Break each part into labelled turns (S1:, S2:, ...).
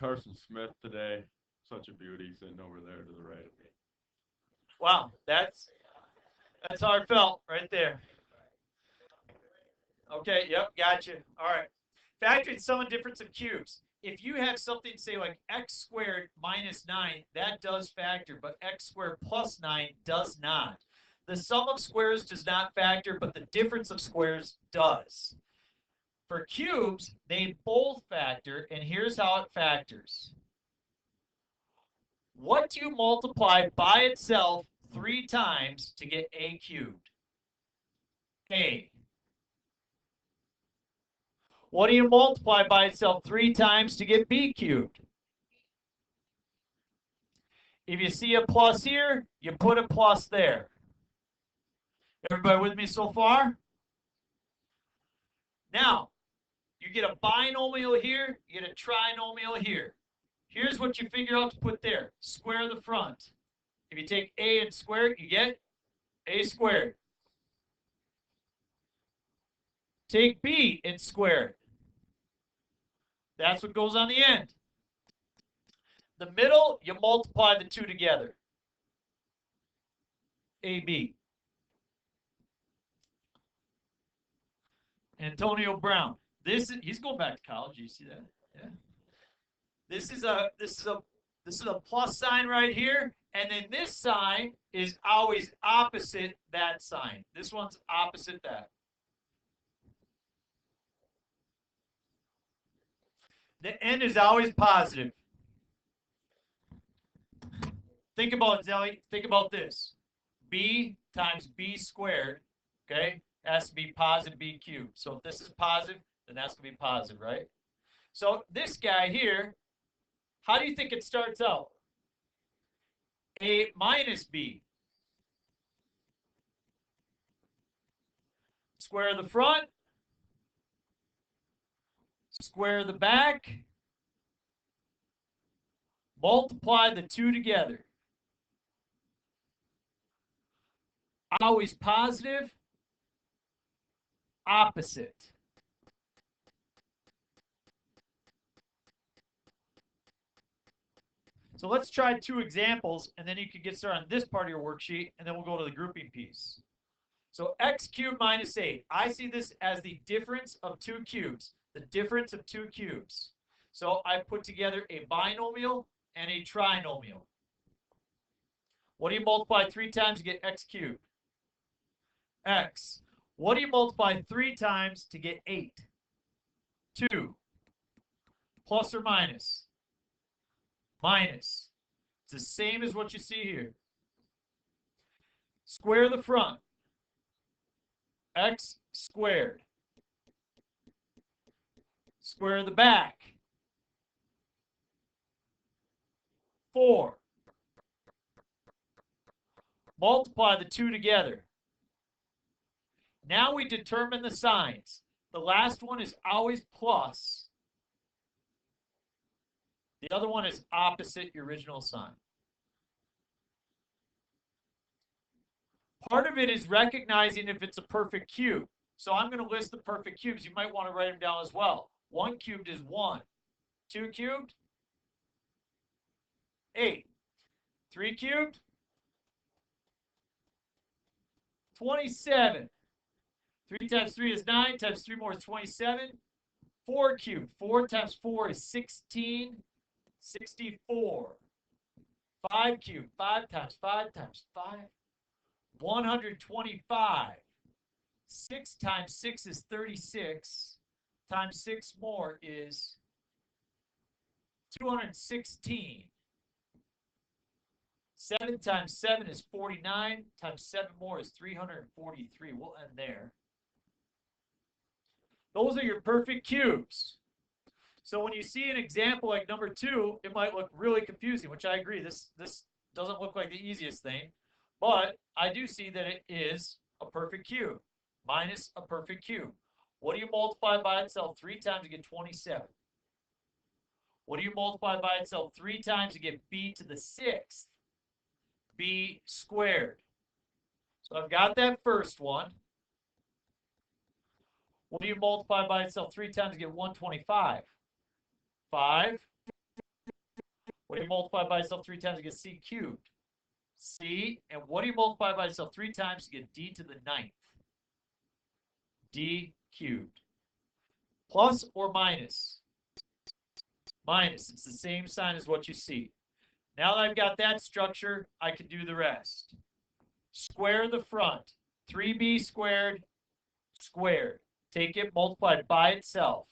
S1: Carson Smith today. Such a beauty sitting over there to the right of me.
S2: Wow, that's how I felt right there. Okay, yep, gotcha. All right. Factor and sum and difference of cubes. If you have something, say, like x squared minus 9, that does factor, but x squared plus 9 does not. The sum of squares does not factor, but the difference of squares does. For cubes, they both factor, and here's how it factors. What do you multiply by itself 3 times to get a cubed? A. What do you multiply by itself 3 times to get b cubed? If you see a plus here, you put a plus there. Everybody with me so far? Now, you get a binomial here, you get a trinomial here. Here's what you figure out to put there. Square the front. If you take a and square it, you get a squared. Take b and square it. That's what goes on the end. The middle, you multiply the two together. AB. Antonio Brown. He's going back to college. You see that? Yeah. This is a plus sign right here, and then this sign is always opposite that sign. This one's opposite that. The end is always positive. Think about it, Zelly. Think about this. B times b squared, okay, has to be positive b cubed. So if this is positive, then that's going to be positive, right? So this guy here, how do you think it starts out? A minus b. Square the front. Square the back. Multiply the two together. Always positive. Opposite. So let's try 2 examples, and then you can get started on this part of your worksheet, and then we'll go to the grouping piece. So x cubed minus 8. I see this as the difference of 2 cubes. The difference of 2 cubes. So I put together a binomial and a trinomial. What do you multiply 3 times to get x cubed? X. What do you multiply 3 times to get 8? 2. Plus or minus? Minus. It's the same as what you see here. Square the front. X squared. Square the back. 4. Multiply the two together. Now we determine the signs. The last one is always plus. The other one is opposite your original sign. Part of it is recognizing if it's a perfect cube. So I'm going to list the perfect cubes. You might want to write them down as well. 1 cubed is 1. 2 cubed? 8. 3 cubed? 27. 3 times 3 is 9. Times 3 more is 27. 4 cubed. 4 times 4 is 16. 64. 5 cubed. 5 times 5 times 5. 125. 6 times 6 is 36. Times 6 more is 216. 7 times 7 is 49. Times 7 more is 343. We'll end there. Those are your perfect cubes. So when you see an example like number 2, it might look really confusing, which I agree. This doesn't look like the easiest thing, but I do see that it is a perfect cube minus a perfect cube. What do you multiply by itself 3 times to get 27? What do you multiply by itself 3 times to get b to the 6th? B squared. So I've got that first one. What do you multiply by itself 3 times to get 125? 5 What do you multiply by itself 3 times to get c cubed? C, and what do you multiply by itself 3 times to get d to the 9th? D cubed. Plus or minus? Minus. It's the same sign as what you see. Now that I've got that structure, I can do the rest. Square the front. 3b squared squared. Take it, multiply it by itself.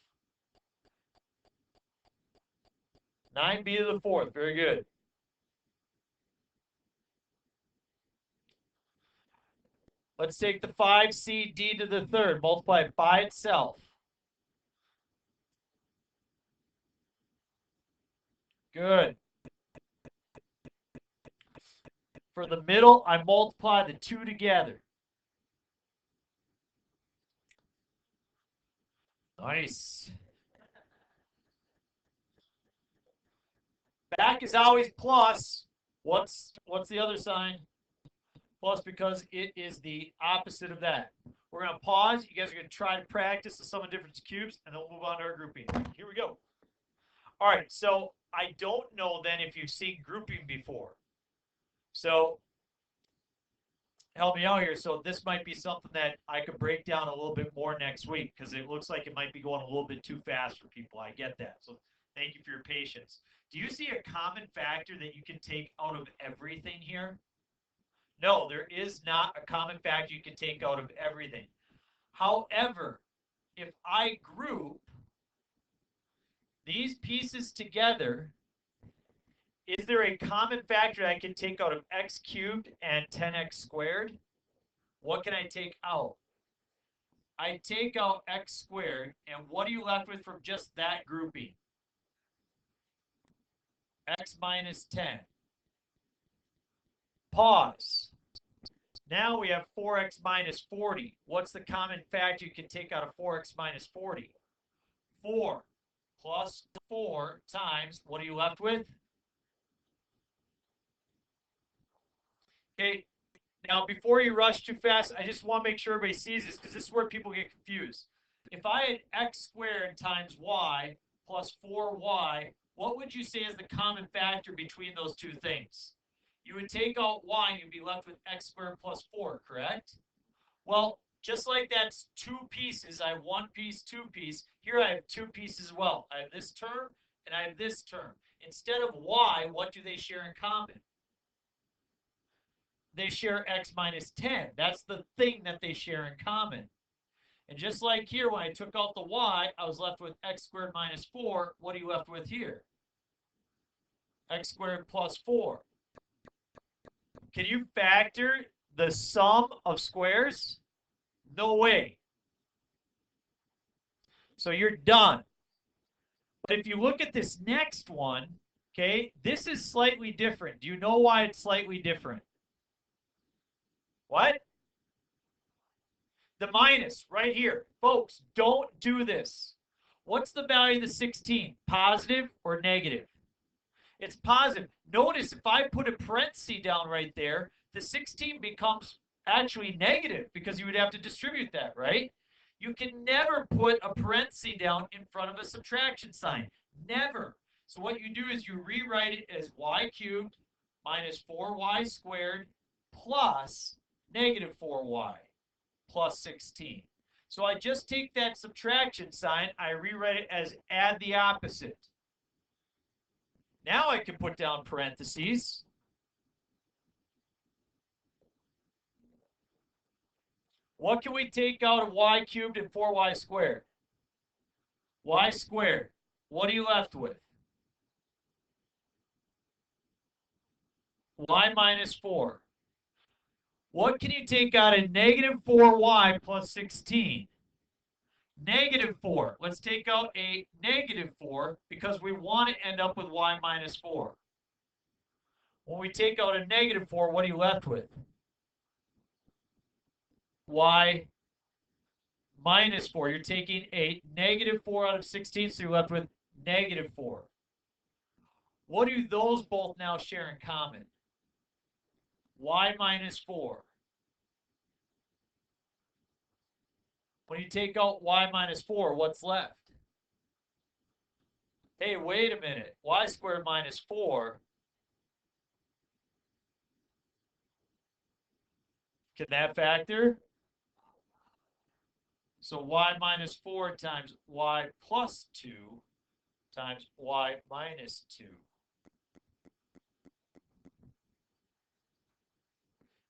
S2: 9b to the 4th. Very good. Let's take the 5c d to the 3rd. Multiply it by itself. Good. For the middle, I multiply the 2 together. Nice. Back is always plus. What's the other sign? Plus, because it is the opposite of that. We're going to pause. You guys are going to try to practice the sum of difference cubes, and then we'll move on to our grouping. Here we go. All right, so I don't know then if you've seen grouping before. So help me out here. So this might be something that I could break down a little bit more next week, because it looks like it might be going a little bit too fast for people. I get that. So thank you for your patience. Do you see a common factor that you can take out of everything here? No, there is not a common factor you can take out of everything. However, if I group these pieces together, is there a common factor I can take out of x cubed and 10x squared? What can I take out? I take out x squared, and what are you left with from just that grouping? X minus 10. Pause. Now we have 4x minus 40. What's the common factor you can take out of 4x minus 40? 4 plus 4 times, what are you left with? Okay, now before you rush too fast, I just want to make sure everybody sees this, because this is where people get confused. If I had x squared times y plus 4y, what would you say is the common factor between those two things? You would take out y and you'd be left with x squared plus 4, correct? Well, just like that's two pieces, I have one piece, two piece. Here I have two pieces as well. I have this term and I have this term. Instead of y, what do they share in common? They share x minus 10. That's the thing that they share in common. And just like here, when I took out the y, I was left with x squared minus 4. What are you left with here? X squared plus 4. Can you factor the sum of squares? No way. So you're done. But if you look at this next one, okay, this is slightly different. Do you know why it's slightly different? What? The minus right here. Folks, don't do this. What's the value of the 16? Positive or negative? It's positive. Notice if I put a parenthesis down right there, the 16 becomes actually negative, because you would have to distribute that, right? You can never put a parenthesis down in front of a subtraction sign. Never. So what you do is you rewrite it as y cubed minus 4y squared plus negative 4y plus 16. So I just take that subtraction sign, I rewrite it as add the opposite. Now I can put down parentheses. What can we take out of y cubed and 4y squared? Y squared. What are you left with? Y minus 4. What can you take out of negative 4y plus 16? Negative 4. Let's take out a negative 4, because we want to end up with y minus 4. When we take out a negative 4, what are you left with? Y minus 4. You're taking a negative 4 out of 16, so you're left with negative 4. What do those both now share in common? Y minus 4. When you take out y minus 4, what's left? hey, wait a minute, y squared minus 4, can that factor? So y minus 4 times y plus 2 times y minus 2.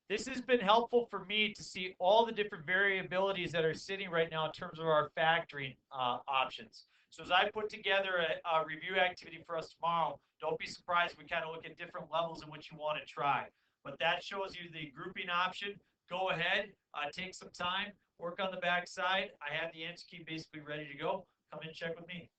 S2: This has been helpful for me to see all the different variabilities that are sitting right now in terms of our factoring options. So as I put together a review activity for us tomorrow, don't be surprised we kind of look at different levels in which you want to try. But that shows you the grouping option. Go ahead, take some time, work on the back side. I have the answer key basically ready to go. Come and check with me.